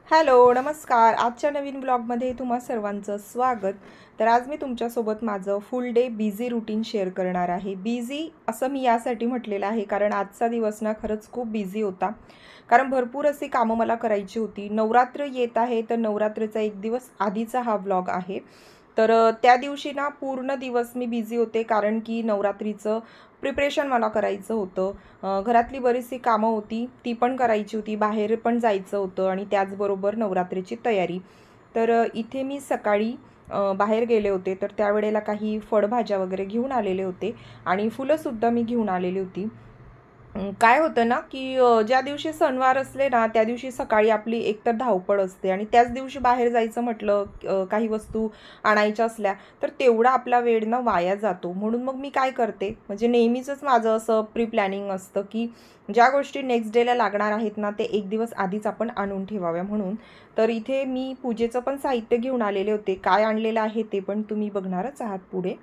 Hello, नमस्कार. आजच्या नवीन ब्लॉगमध्ये तुम्हा सर्वांचं स्वागत. तर आज मी तुमच्यासोबत माझं फुल डे बिझी रूटीन शेअर करणार आहे. बिझी असं मी यासाठी म्हटलेलं आहे कारण आजचा दिवस ना खरंच खूप बिझी होता. कारण भरपूर अशी कामं मला करायची होती. नवरात्र येत आहे, तर नवरात्रीचा एक दिवस आधीचा हा ब्लॉग आहे. तर त्या दिवशी ना पूर्ण दिवस मी बिझी होते कारण की नवरात्रीचं प्रिपरेशन मला करायचं होतं. घरातली बरीचशी कामं होती ती पण करायची होती, बाहेर पण जायचं होतं आणि त्याचबरोबर नवरात्रीची तयारी. तर इथे मी सकाळी बाहेर गेले होते, तर त्यावेळेला काही फळभाज्या वगैरे घेऊन आलेले होते आणि फुलंसुद्धा मी घेऊन आलेली होती. काय होतं ना, की ज्या दिवशी सणवार असले ना, त्या दिवशी सकाळी आपली एकतर धावपळ असते आणि त्याच दिवशी बाहेर जायचं म्हटलं, काही वस्तू आणायच्या असल्या, तर तेवढा आपला वेळ ना वाया जातो. म्हणून मग मी काय करते, म्हणजे नेहमीचंच माझं असं प्री प्लॅनिंग असतं, की ज्या गोष्टी नेक्स्ट डेला लागणार आहेत ना, ते एक दिवस आधीच आपण आणून ठेवाव्या म्हणून. तर इथे मी पूजेचं पण साहित्य घेऊन आलेले होते. काय आणलेलं आहे ते पण तुम्ही बघणारच आहात पुढे.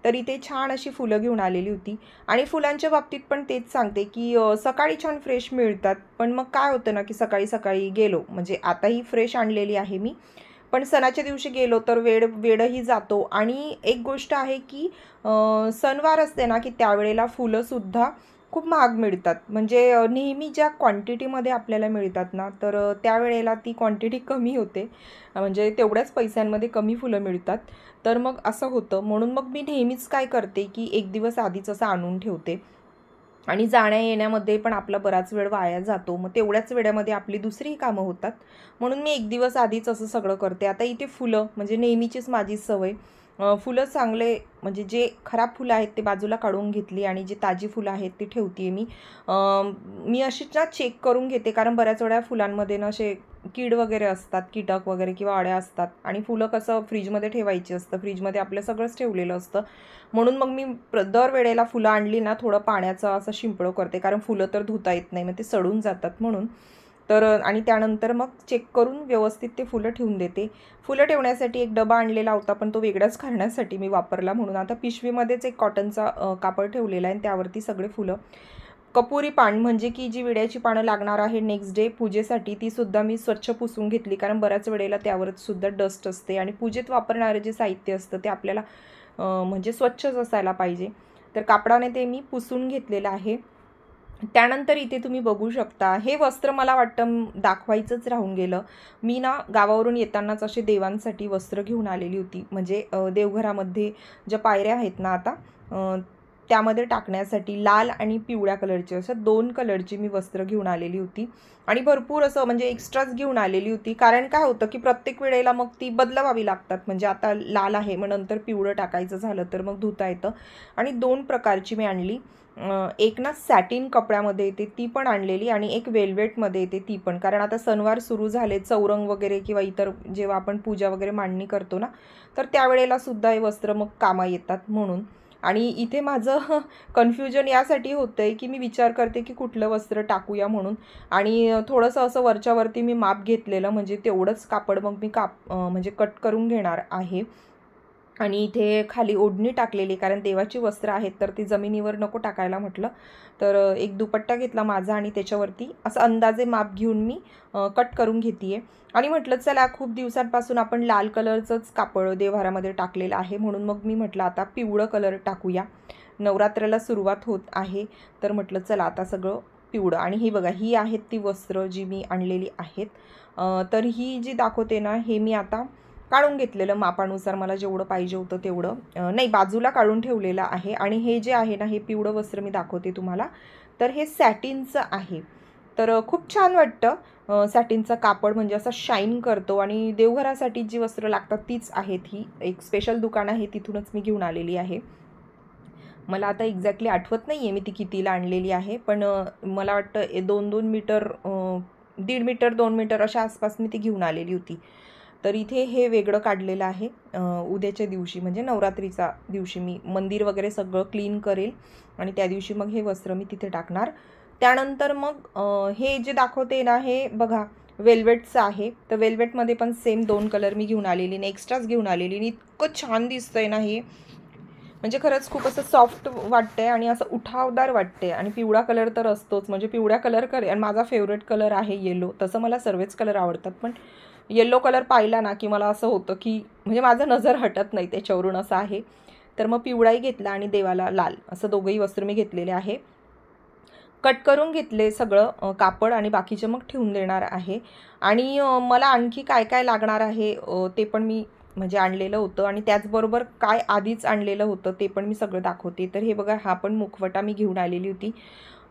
तर इथे छान अशी फुलं घेऊन आलेली होती. आणि फुलांच्या बाबतीत पण तेच सांगते, की सकाळी छान फ्रेश मिळतात. पण मग काय होतं ना, की सकाळी-सकाळी गेलो म्हणजे आताही फ्रेश आणलेली आहे मी. पण सणाच्या दिवशी गेलो तर वेळही जातो आणि एक गोष्ट आहे, की सणवार असते ना, की त्यावेळेला फुलंसुद्धा खूप महाग मिळतात. म्हणजे नेहमी ज्या क्वांटिटीमध्ये आपल्याला मिळतात ना, तर त्यावेळेला ती क्वांटिटी कमी होते. म्हणजे तेवढ्याच पैशांमध्ये कमी फुलं मिळतात. तर मग असं होतं. म्हणून मग मी नेहमीच काय करते, की एक दिवस आधीच असं आणून ठेवते. आणि जाण्या-येण्यामध्ये पण आपला बराच वेळ वाया जातो. मग तेवढ्याच वेळामध्ये आपली दुसरीही कामं होतात. म्हणून मी एक दिवस आधीच असं सगळं करते. आता इथे फुलं म्हणजे नेहमीचीच माझी सवय. फुलं चांगले म्हणजे जे खराब फुलं आहेत ते बाजूला काढून घेतली आणि जी ताजी फुलं आहेत ती ठेवते मी. मी अशीच ना चेक करून घेते कारण बऱ्याच वेळा फुलांमध्ये ना असे कीड वगैरे असतात, कीटक वगैरे किंवा अळ्या असतात आणि फुलं कसं फ्रीजमध्ये ठेवायची असतं. फ्रीजमध्ये आपलं सगळंच ठेवलेलं असतं. म्हणून मग मी दरवेळेला फुलं आणली ना थोडं पाण्याचा असं शिंपडं करते कारण फुलं तर धुता येत नाही, मग ते सडून जातात म्हणून. तर आणि त्यानंतर मग चेक करून व्यवस्थित ते फुलं ठेवून देते. फुलं ठेवण्यासाठी एक डबा आणलेला होता, पण तो वेगळ्याच कारणासाठी मी वापरला म्हणून आता पिशवीमध्येच एक कॉटनचा कापड ठेवलेला आहे आणि त्यावरती सगळे फुलं. कपुरी पान म्हणजे की जी विड्याची पानं लागणार आहे नेक्स्ट डे पूजेसाठी, तीसुद्धा मी स्वच्छ पुसून घेतली कारण बऱ्याच वेळेला त्यावरच सुद्धा डस्ट असते आणि पूजेत वापरणारे जे साहित्य असतं ते आपल्याला म्हणजे स्वच्छच असायला पाहिजे. तर कापडाने ते मी पुसून घेतलेलं आहे. त्यानंतर इथे तुम्ही बघू शकता, हे वस्त्र मला वाटतं दाखवायचंच राहून गेलं. मी ना गावावरून येतानाच असे देवांसाठी वस्त्र घेऊन आलेली होती. म्हणजे देवघरामध्ये ज्या पायऱ्या आहेत ना आता, त्यामध्ये टाकण्यासाठी लाल आणि पिवळ्या कलरची असं 2 कलरची मी वस्त्र घेऊन आलेली होती. आणि भरपूर असं म्हणजे एक्स्ट्राच घेऊन आलेली होती. कारण काय होतं, की प्रत्येक वेळेला मग ती बदलवावी लागतात. म्हणजे आता लाल आहे, मग नंतर पिवळं टाकायचं झालं तर मग धुता येतं. आणि 2 प्रकारची मी आणली. एक ना सॅटिन कपड्यामध्ये येते ती पण आणलेली आणि एक वेल्वेटमध्ये येते ती पण. कारण आता सणवार सुरू झाले, चौरंग वगैरे किंवा इतर जेव्हा आपण पूजा वगैरे मांडणी करतो ना, तर त्यावेळेला सुद्धा हे वस्त्र मग कामा येतात म्हणून. आणि इथे माझं कन्फ्युजन यासाठी होतं आहे, की मी विचार करते, की कुठलं वस्त्र टाकूया म्हणून. आणि थोडंसं असं वरच्यावरती मी माप घेतलेलं म्हणजे तेवढंच कापड मग मी म्हणजे कट करून घेणार आहे. आणि इथे खाली ओढणी टाकलेली कारण देवाची वस्त्र आहेत तर ती जमिनीवर नको टाकायला म्हटलं. तर एक दुपट्टा घेतला माझा आणि त्याच्यावरती असं अंदाजे माप घेऊन मी कट करून घेते आहे. आणि म्हटलं चला खूप दिवसांपासून आपण लाल कलरचंच कापड देवहारामध्ये टाकलेलं आहे म्हणून मग मी म्हटलं आता पिवळं कलर टाकूया. नवरात्राला सुरुवात होत आहे तर म्हटलं चला आता सगळं पिवळं. आणि ही बघा ही आहेत ती वस्त्र जी मी आणलेली आहेत. तर ही जी दाखवते ना हे मी आता काढून घेतलेलं मापानुसार मला जेवढं पाहिजे होतं तेवढं. नाही बाजूला काढून ठेवलेलं आहे. आणि हे जे आहे ना हे पिवळं वस्त्र मी दाखवते तुम्हाला. तर हे सॅटिनचं आहे. तर खूप छान वाटतं. सॅटिनचं कापड म्हणजे असं शाईन करतो आणि देवघरासाठी जी वस्त्र लागतात तीच आहेत ही. एक स्पेशल दुकान आहे तिथूनच मी घेऊन आलेली आहे. मला आता एक्झॅक्टली आठवत नाही आहे मी ती कितीला आणलेली आहे. पण मला वाटतं 2-2 मीटर 1.5 मीटर 2 मीटर अशा आसपास मी ती घेऊन आलेली होती. तर इथे हे वेगळं काढलेलं आहे. उद्याच्या दिवशी म्हणजे नवरात्रीचा दिवशी मी मंदिर वगैरे सगळं क्लीन करेल आणि त्या दिवशी मग हे वस्त्र मी तिथे टाकणार. त्यानंतर मग हे जे दाखवते ना हे बघा वेल्वेटचं आहे. तर वेल्वेटमध्ये पण सेम 2 कलर मी घेऊन आलेली आणि एक्स्ट्राच घेऊन आलेली आणि इतकं छान दिसतंय ना हे. म्हणजे खरंच खूप असं सॉफ्ट वाटतंय आणि असं उठावदार वाटते आणि पिवळा कलर तर असतोच, म्हणजे पिवळ्या कलर आणि माझा फेवरेट कलर आहे येलो. तसं मला सर्वच कलर आवडतात, पण येलो कलर पाहिला ना की मला असं होतं की म्हणजे माझं नजर हटत नाही त्याच्यावरून, असं आहे. तर मग पिवळाही घेतला आणि देवाला लाल, असं दोघंही वस्त्र मी घेतलेले आहे. कट करून घेतले सगळं कापड आणि बाकीचे मग ठेवून देणार आहे. आणि मला आणखी काय काय लागणार आहे ते पण मी म्हणजे आणलेलं होतं, आणि त्याचबरोबर काय आधीच आणलेलं होतं ते पण मी सगळं दाखवते. तर हे बघा, हा पण मुखवटा मी घेऊन आलेली होती.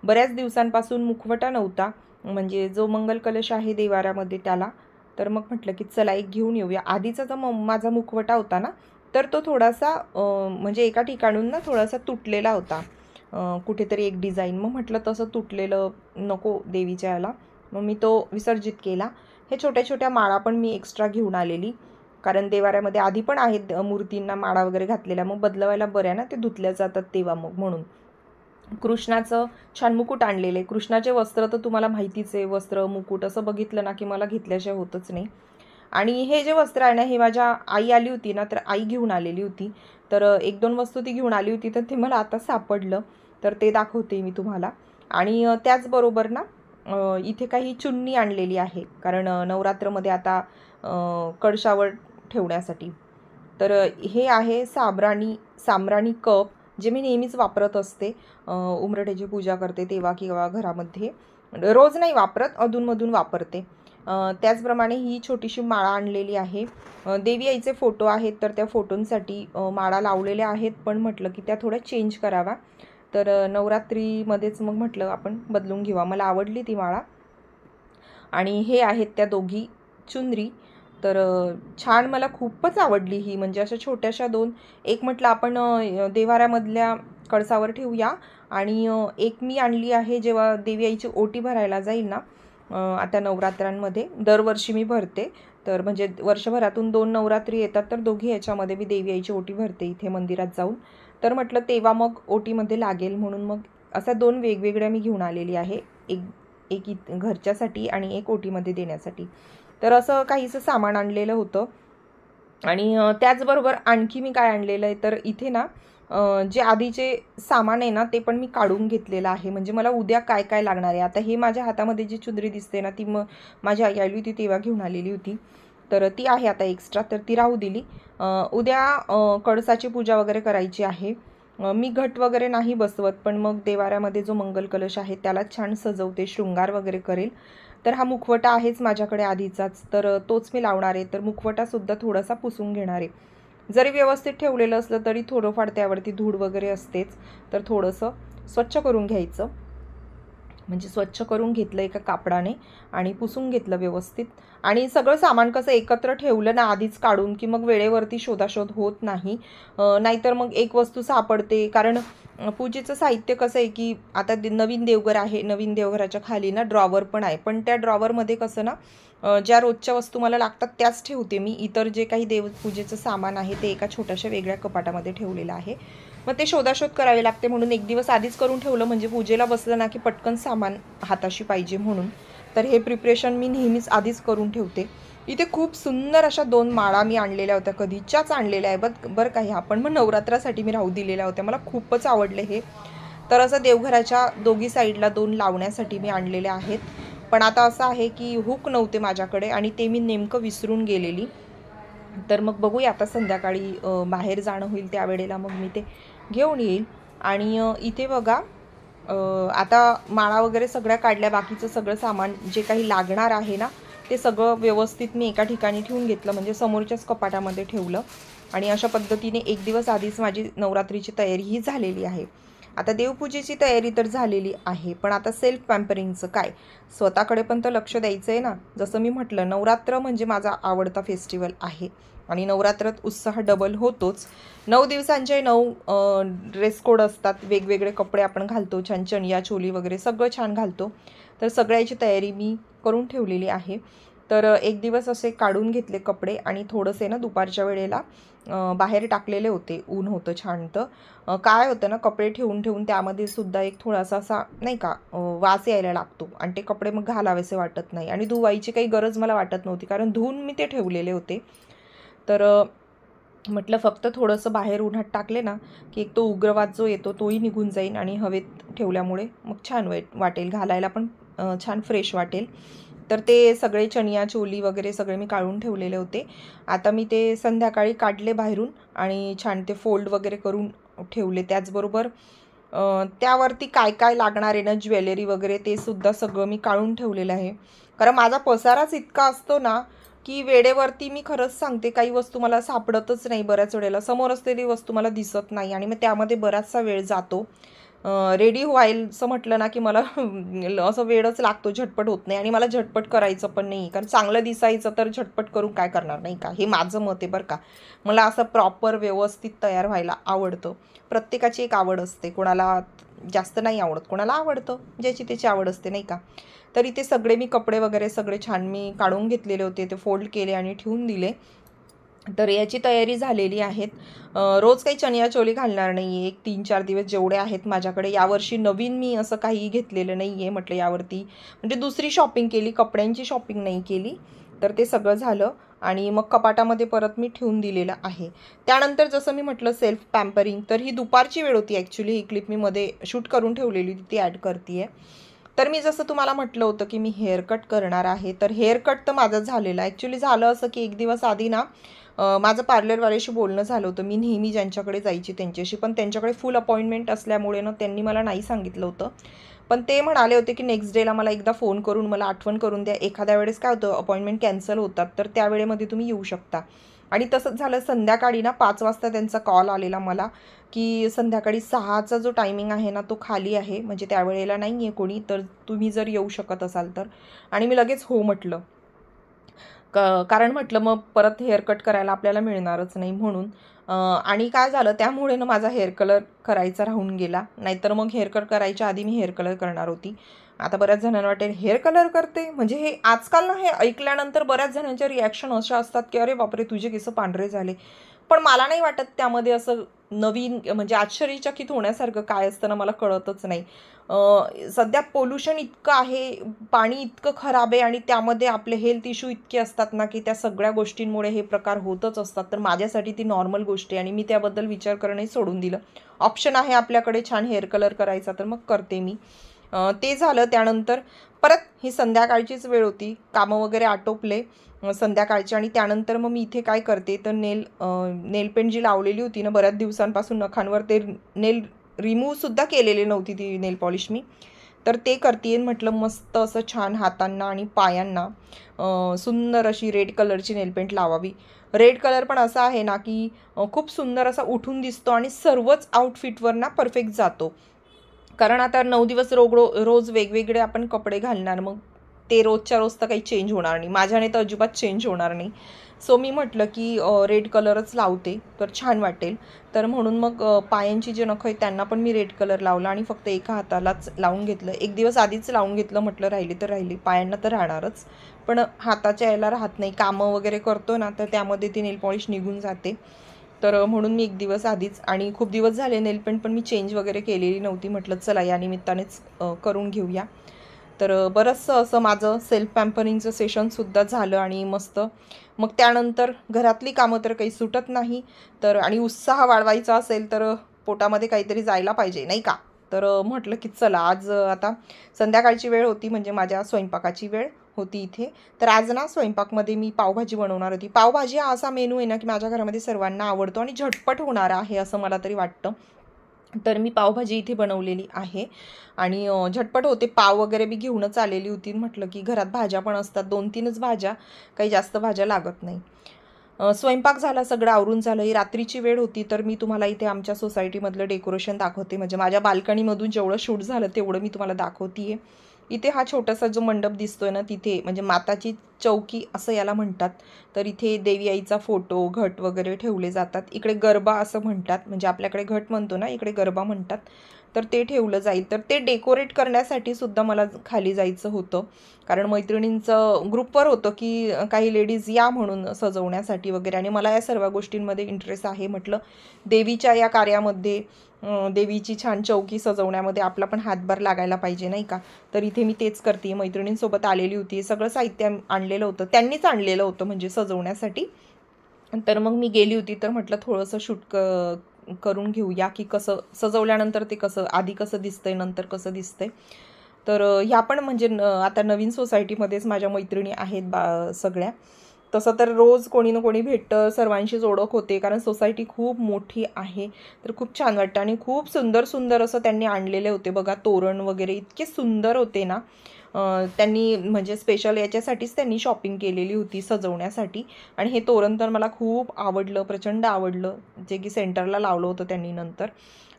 बऱ्याच दिवसांपासून मुखवटा नव्हता, म्हणजे जो मंगल कलश आहे देवाऱ्यामध्ये त्याला. तर मग म्हटलं की चला एक घेऊन येऊया. आधीचा जो माझा मुखवटा होता ना, तर तो थोडासा म्हणजे एका ठिकाणून ना थोडासा तुटलेला होता, कुठेतरी एक डिझाईन. मग म्हटलं तसं तुटलेलं नको देवीच्या याला, मग मी तो विसर्जित केला. हे छोट्या छोट्या माळा पण मी एक्स्ट्रा घेऊन आलेली, कारण देवाऱ्यामध्ये आधी पण आहेत मूर्तींना माळा वगैरे घातलेला, मग बदलवायला बऱ्या ना, ते धुतल्या जातात तेव्हा. मग म्हणून कृष्णाचं छान मुकुट आणलेलं आहे. कृष्णाचे वस्त्र तर तुम्हाला माहितीच आहे, वस्त्र मुकुट असं बघितलं ना की मला घेतल्याशिवाय होतच नाही. आणि हे जे वस्त्र आहे ना, हे माझ्या आई आली होती ना, तर आई घेऊन आलेली होती. तर एक दोन वस्तू ती घेऊन आली होती, तर ते मला आता सापडलं, तर ते दाखवते मी तुम्हाला. आणि त्याचबरोबर ना इथे काही चुन्नी आणलेली आहे, कारण नवरात्रमध्ये आता कळशावर ठेवण्यासाठी. तर हे आहे साम्राणी कप, जे मी नेहमीच वापरत असते, उंबरठ्याची पूजा करते तेव्हा किंवा घरामध्ये. रोज नाही वापरत, अधूनमधून वापरते. त्याचप्रमाणे ही छोटीशी माळा आणलेली आहे. देवी आईचे फोटो आहेत, तर त्या फोटोंसाठी माळा लावलेल्या आहेत, पण म्हटलं की त्या थोड्या चेंज कराव्या. तर नवरात्रीमध्येच मग म्हटलं आपण बदलून घेऊया. मला आवडली ती माळा. आणि हे आहेत त्या दोघी चुनरी. तर छान, मला खूपच आवडली ही, म्हणजे अशा छोट्याशा दोन. एक म्हटलं आपण देवाऱ्यामधल्या कळसावर ठेवूया, आणि एक मी आणली आहे जेव्हा देवी आईची ओटी भरायला जाईल ना, आता नवरात्रांमध्ये दरवर्षी मी भरते. तर म्हणजे वर्षभरातून 2 नवरात्री येतात, तर दोघी याच्यामध्ये मी देवी आईची ओटी भरते इथे मंदिरात जाऊन. तर म्हटलं तेव्हा मग ओटीमध्ये लागेल म्हणून मग अशा 2 वेगवेगळ्या मी घेऊन आलेली आहे. एक एक घरच्यासाठी आणि एक ओटीमध्ये देण्यासाठी. तर असं काहीसं सामान आणलेलं होतं. आणि त्याचबरोबर आणखी मी काय आणलेलं आहे, तर इथे ना जे आधीचे सामान आहे ना, ते पण मी काढून घेतलेलं आहे. म्हणजे मला उद्या काय काय लागणार आहे. आता हे माझ्या हातामध्ये जी चुनरी दिसते ना, ती माझी आई आली होती तेव्हा घेऊन आलेली होती. तर ती आहे आता एक्स्ट्रा, तर ती राहू दिली. उद्या कळसाची पूजा वगैरे करायची आहे. मी घट वगैरे नाही बसवत, पण मग देवाऱ्यामध्ये जो मंगल कलश आहे त्याला छान सजवते, शृंगार वगैरे करेल. तर हा मुखवटा आहेच माझ्याकडे आधीचाच, तर तोच मी लावणार आहे. तर मुखवटासुद्धा थोडासा पुसून घेणार आहे. जरी व्यवस्थित ठेवलेलं असलं तरी थोडंफार त्यावरती धूळ वगैरे असतेच, तर थोडंसं स्वच्छ करून घ्यायचं. म्हणजे स्वच्छ करून घेतलं एका कापडाने आणि पुसून घेतलं व्यवस्थित. आणि सगळं सामान कसं एकत्र ठेवलं ना आधीच काढून, की मग वेळेवरती शोधाशोध होत नाही. नाहीतर मग एक वस्तू सापडते, कारण पूजेचं साहित्य कसं आहे की आता नवीन देवघर आहे, नवीन देवघराच्या खाली ना ड्रॉवर पण आहे, पण त्या ड्रॉवरमध्ये कसं ना ज्या रोजच्या वस्तू मला लागतात त्याच ठेवते मी. इतर जे काही देवपूजेचं सामान आहे ते एका छोट्याशा वेगळ्या कपाटामध्ये ठेवलेलं आहे. मग ते शोधाशोध करावी लागते, म्हणून एक दिवस आधीच करून ठेवलं, म्हणजे पूजेला बसलं ना की पटकन सामान हाताशी पाहिजे म्हणून. तर हे प्रिपरेशन मी नेहमीच आधीच करून ठेवते. इथे खूप सुंदर अशा 2 माळा मी आणलेल्या होत्या, कधीच्याच आणलेल्या आहे बरं का ह्या, पण मग नवरात्रासाठी मी राहू दिलेल्या होत्या. मला खूपच आवडले हे. तर असं देवघराच्या दोघी साईडला 2 लावण्यासाठी मी आणलेले आहेत. पण आता असं आहे की हुक नव्हते माझ्याकडे आणि ते मी नेमकं विसरून गेलेली. तर मग बघूया, आता संध्याकाळी बाहेर जाणं होईल त्यावेळेला मग मी ते घेऊन येईल. आणि इथे बघा, आता माळा वगैरे सगळ्या काढल्या, बाकीचं सगळं सामान जे काही लागणार आहे ना, ते सगळं व्यवस्थित मी एका ठिकाणी ठेवून घेतलं, म्हणजे समोरच्याच कपाटामध्ये ठेवलं. आणि अशा पद्धतीने एक दिवस आधीच माझी नवरात्रीची तयारीही झालेली आहे. आता देवपूजेची तयारी तर झालेली आहे, पण आता सेल्फ पॅम्परिंगचं काय, स्वतःकडे पण तर लक्ष द्यायचं आहे ना. जसं मी म्हटलं, नवरात्र म्हणजे माझा आवडता फेस्टिवल आहे, आणि नवरात्रात उत्साह डबल होतोच. 9 दिवसांचे 9 ड्रेस कोड असतात, वेगवेगळे कपडे आपण घालतो, छान चणिया चोली वगैरे सगळं छान घालतो. तर सगळ्याची तयारी मी करून ठेवलेली आहे. तर एक दिवस असे काढून घेतले कपडे, आणि थोडेसे ना दुपारच्या वेळेला बाहेर टाकलेले होते, ऊन होतं छान. तर काय होतं ना, कपडे ठेवून ठेवून त्यामध्ये सुद्धा एक थोडासा असा नाही का वास यायला लागतो, आणि ते कपडे मग घालावेसे वाटत नाही, आणि धुवायची काही गरज मला वाटत नव्हती, कारण धुवून मी ते ठेवलेले होते. तर म्हटलं फक्त थोडंसं बाहेर उन्हात टाकले ना की एक तो उग्रवाद जो येतो तोही निघून जाईल आणि हवेत ठेवल्यामुळे मग छान वाटेल, घालायला पण छान फ्रेश वाटेल. तर ते सगळे चनिया चोली वगैरे सगळे मी काढून ठेवलेले होते. आता मी ते संध्याकाळी काढले बाहेरून आणि छान ते फोल्ड वगैरे करून ठेवले. त्याचबरोबर त्यावरती काय काय लागणार आहे ना ज्वेलरी वगैरे ते सुद्धा सगळं मी काढून ठेवलेलं आहे. कारण माझा पसाराच इतका असतो ना की वेळेवरती मी खरंच सांगते काही वस्तू मला सापडतच नाही. बऱ्याच वेळेला समोर असलेली वस्तू मला दिसत नाही आणि मग त्यामध्ये बराचसा वेळ जातो. रेडी व्हायचं म्हटलं ना की मला असं वेळच लागतो, झटपट होत नाही आणि मला झटपट करायचं पण नाही. कारण चांगलं दिसायचं तर झटपट करून काय करणार नाही का, हे माझं मत आहे बरं का. मला असं प्रॉपर व्यवस्थित तयार व्हायला आवडतं. प्रत्येकाची एक आवड असते, कोणाला जास्त नाही आवडत, कोणाला आवडतं, ज्याची त्याची आवड असते नाही का. तरी ते सगळे मी कपडे वगैरे सगळे छान मी काढून घेतलेले होते, ते फोल्ड केले आणि ठेवून दिले. तर याची तयारी झालेली आहेत. रोज काही चनिया चोली घालणार नाही आहे. एक 3-4 दिवस जेवढे आहेत माझ्याकडे. यावर्षी नवीन मी असं काही घेतलेलं नाही आहे. म्हटलं यावरती म्हणजे दुसरी शॉपिंग केली, कपड्यांची शॉपिंग नाही केली. तर ते सगळं झालं आणि मग कपाटामध्ये परत मी ठेवून दिलेलं आहे. त्यानंतर जसं मी म्हटलं सेल्फ पॅम्परिंग, तर ही दुपारची वेळ होती ॲक्च्युली. ही क्लिप मी मध्ये शूट करून ठेवलेली होती, ती ॲड करते आहे. तर मी जसं तुम्हाला म्हटलं होतं की मी हेअर कट करणार आहे. तर हेअर कट तर माझं झालेलं आहे. ॲक्च्युली झालं असं की एक दिवस आधी ना माझं पार्लरवाल्याशी बोलणं झालं होतं. मी नेहमी ज्यांच्याकडे जायची त्यांच्याशी, पण त्यांच्याकडे फुल अपॉइंटमेंट असल्यामुळे ना त्यांनी मला नाही सांगितलं होतं. पण ते म्हणाले होते की नेक्स्ट डेला मला एकदा फोन करून मला आठवण करून द्या. एखाद्या वेळेस काय होतं अपॉइंटमेंट कॅन्सल होतात, तर त्यावेळेमध्ये तुम्ही येऊ शकता. आणि तसंच झालं. संध्याकाळी ना 5 वाजता त्यांचा कॉल आलेला मला की संध्याकाळी 6चा जो टायमिंग आहे ना तो खाली आहे, म्हणजे त्यावेळेला नाही आहे कोणी, तर तुम्ही जर येऊ शकत असाल तर. आणि मी लगेच हो म्हटलं. कारण म्हटलं मग परत हेअर कट करायला आपल्याला मिळणारच नाही म्हणून. आणि काय झालं त्यामुळे ना माझा हेअर कलर करायचा राहून गेला. नाहीतर मग हेअर कट करायच्या आधी मी हेअर कलर करणार होती. आता बऱ्याच जणांना वाटेल हेअर कलर करते म्हणजे, हे आजकाल ना हे ऐकल्यानंतर बऱ्याच जणांच्या रिॲक्शन अशा असतात की अरे बापरे तुझे केस पांढरे झाले. पण मला नाही वाटत त्यामध्ये असं नवीन म्हणजे आश्चर्यचकित होण्यासारखं काय असतं ना, मला कळतच नाही. सध्या पोल्युशन इतकं आहे, पाणी इतकं खराब आहे आणि त्यामध्ये आपले हेल्थ इश्यू इतके असतात ना की त्या सगळ्या गोष्टींमुळे हे प्रकार होतच असतात. तर माझ्यासाठी ती नॉर्मल गोष्ट आहे आणि मी त्याबद्दल विचार करणंही सोडून दिलं. ऑप्शन आहे आपल्याकडे छान हेअर कलर करायचा तर मग करते मी. ते झालं. त्यानंतर परत ही संध्याकाळचीच वेळ होती, कामं वगैरे आटोपले संध्याकाळचे. आणि त्यानंतर मग मी इथे काय करते तर नेल पेंट जी लावलेली होती ना बऱ्याच दिवसांपासून नखांवर, ते नेल रिमूव्हसुद्धा केलेली नव्हती ती नेल पॉलिश मी, तर ते करते. म्हटलं मस्त असं छान हातांना आणि पायांना सुंदर अशी रेड कलरची नेलपेंट लावावी. रेड कलर पण असा आहे ना की खूप सुंदर असा उठून दिसतो आणि सर्वच आउटफिटवर ना परफेक्ट जातो. कारण आता 9 दिवस रोज वेगवेगळे आपण कपडे घालणार, मग ते रोजच्या रोज तर काही चेंज होणार नाही, माझ्याने तर अजिबात चेंज होणार नाही. सो मी म्हटलं की रेड कलरच लावते तर छान वाटेल. तर म्हणून मग पायांची जे नखं आहेत त्यांना पण मी रेड कलर लावला आणि फक्त एका हातालाच लावून घेतलं. एक दिवस आधीच लावून घेतलं, म्हटलं राहिली तर राहिली, पायांना तर राहणारच पण हाताच्या यायला राहत नाही. कामं वगैरे करतो ना तर त्यामध्ये ती नेल पॉलिश निघून जाते. तर म्हणून मी एक दिवस आधीच, आणि खूप दिवस झाले नेल पेंट पण मी चेंज वगैरे केलेली नव्हती, म्हटलं चला या निमित्तानेच करून घेऊया. तर बरंचसं असं माझं सेल्फ पॅम्परिंगचं सेशनसुद्धा झालं आणि मस्त. मग त्यानंतर घरातली कामं तर काही सुटत नाही. तर आणि उत्साह वाढवायचा असेल तर पोटामध्ये काहीतरी जायला पाहिजे नाही का. तर म्हटलं की चला आज आता संध्याकाळची वेळ होती, म्हणजे माझ्या स्वयंपाकाची वेळ होती इथे. तर आज ना स्वयंपाकमध्ये मी पावभाजी बनवणार होती. पावभाजी हा असा मेनू आहे ना की माझ्या घरामध्ये सर्वांना आवडतो आणि झटपट होणारा आहे असं मला तरी वाटतं. तर मी पावभाजी इथे बनवलेली आहे आणि झटपट होते. पाव वगैरे मी घेऊनच आलेली होती. म्हटलं की घरात भाज्या पण असतात, 2-3च भाज्या, काही जास्त भाज्या लागत नाही. स्वयंपाक झाला, सगळं आवरून झालं. ही रात्रीची वेळ होती. तर मी तुम्हाला इथे आमच्या सोसायटीमधलं डेकोरेशन दाखवते, म्हणजे माझ्या बाल्कनीमधून जेवढं शूट झालं तेवढं मी तुम्हाला दाखवते आहे. इथे हा छोटासा जो मंडप दिसतोय ना, तिथे म्हणजे माताची चौकी असं याला म्हणतात. तर इथे देवी आईचा फोटो, घट वगैरे ठेवले जातात. इकडे गरबा असं म्हणतात, म्हणजे आपल्याकडे घट म्हणतो ना, इकडे गरबा म्हणतात. तर ते ठेवलं जाईल. तर ते डेकोरेट करण्यासाठी सुद्धा मला खाली जायचं होतं, कारण मैत्रिणींचं ग्रुपवर होतं की काही लेडीज या म्हणून सजवण्यासाठी वगैरे, आणि मला या सर्व गोष्टींमध्ये इंटरेस्ट आहे. म्हटलं देवीच्या या कार्यामध्ये, देवीची छान चौकी सजवण्यामध्ये आपला पण हातभार लागायला पाहिजे नाही का. तर इथे मी तेच करते. मैत्रिणींसोबत आलेली होती, सगळं साहित्य आणलेलं होतं, त्यांनीच आणलेलं होतं म्हणजे सजवण्यासाठी. तर मग मी गेली होती, तर म्हटलं थोडंसं शूट करून घेऊया की कसं सजवल्यानंतर ते कसं आधी कसं दिसतंय नंतर कसं दिसतंय. तर ह्या पण म्हणजे आता नवीन सोसायटीमध्येच माझ्या मैत्रिणी आहेत सगळ्या. तसं तर रोज कोणी ना कोणी भेटतं, सर्वांशीच ओळख होते, कारण सोसायटी खूप मोठी आहे. तर खूप छान वाटतं आणि खूप सुंदर सुंदर असं त्यांनी आणलेले होते बघा, तोरण वगैरे इतके सुंदर होते ना. त्यांनी म्हणजे स्पेशल याच्यासाठीच त्यांनी शॉपिंग केलेली होती सजवण्यासाठी. आणि हे तोरण तर मला खूप आवडलं, प्रचंड आवडलं, जे की सेंटरला लावलं होतं त्यांनी नंतर.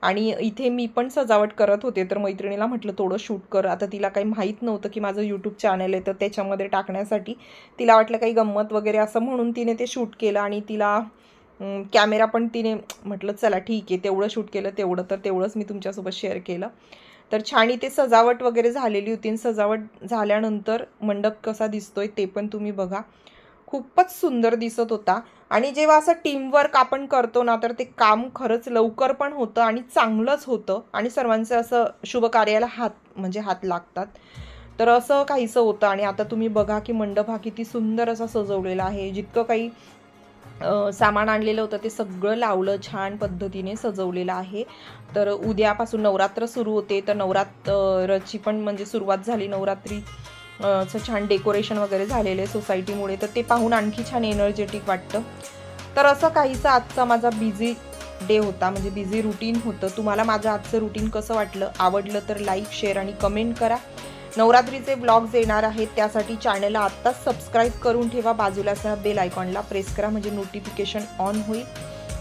आणि इथे मी पण सजावट करत होते, तर मैत्रिणीला म्हटलं थोडं शूट कर. आता तिला काही माहीत नव्हतं की माझं यूट्यूब चॅनल आहे, तर त्याच्यामध्ये टाकण्यासाठी तिला वाटलं काही गंमत वगैरे असं, म्हणून तिने ते शूट केलं. आणि तिला कॅमेरा पण तिने म्हटलं चला ठीक आहे, तेवढं शूट केलं तेवढं, तर तेवढंच मी तुमच्यासोबत शेअर केलं. तर छान इथे सजावट वगैरे झालेली होती. सजावट झाल्यानंतर मंडप कसा दिसतोय ते पण तुम्ही बघा, खूपच सुंदर दिसत होता. आणि जेव्हा असं टीमवर्क आपण करतो ना, तर ते काम खरंच लवकर पण होतं आणि चांगलंच होतं आणि सर्वांचं असं शुभ कार्याला हात लागतात. तर असं काहीसं होतं. आणि आता तुम्ही बघा की मंडप हा किती सुंदर असा सजवलेला आहे. जितकं काही सामान आणलेलं होतं ते सगळं लावलं, छान पद्धतीने सजवलेलं आहे. तर उद्यापासून नवरात्र सुरू होते, तर नवरात्रची पण म्हणजे सुरुवात झाली. नवरात्री असं छान डेकोरेशन वगैरे झालेलं आहे सोसायटीमुळे, तर ते पाहून आणखी छान एनर्जेटिक वाटतं. तर असं काहीसं आजचा माझा बिझी डे होता, म्हणजे बिझी रुटीन होतं. तुम्हाला माझं आजचं रुटीन कसं वाटलं, आवडलं तर लाईक, शेअर आणि कमेंट करा. नवरात्रीचे ब्लॉग्स येणार आहेत, त्यासाठी चॅनलला आत्ताच सबस्क्राईब करून ठेवा. बाजूला असणाऱ्या बेल आयकॉनला प्रेस करा, म्हणजे नोटिफिकेशन ऑन होईल.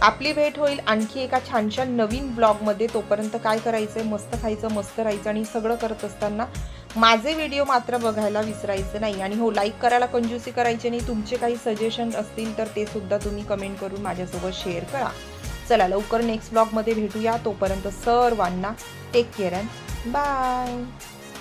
आपली भेट होईल आणखी एका छान छान नवीन ब्लॉगमध्ये. तोपर्यंत काय करायचं आहे, मस्त खायचं, मस्त राहायचं. आणि सगळं करत असताना माझे व्हिडिओ मात्र बघायला विसरायचं नाही. आणि हो, लाईक करायला कंजूसी करायची नाही. तुमचे काही सजेशन असतील तर ते सुद्धा तुम्ही कमेंट करून माझ्यासोबत शेअर करा. चला, लवकर नेक्स्ट ब्लॉगमध्ये भेटूया. तोपर्यंत सर्वांना टेक केअर अँड बाय.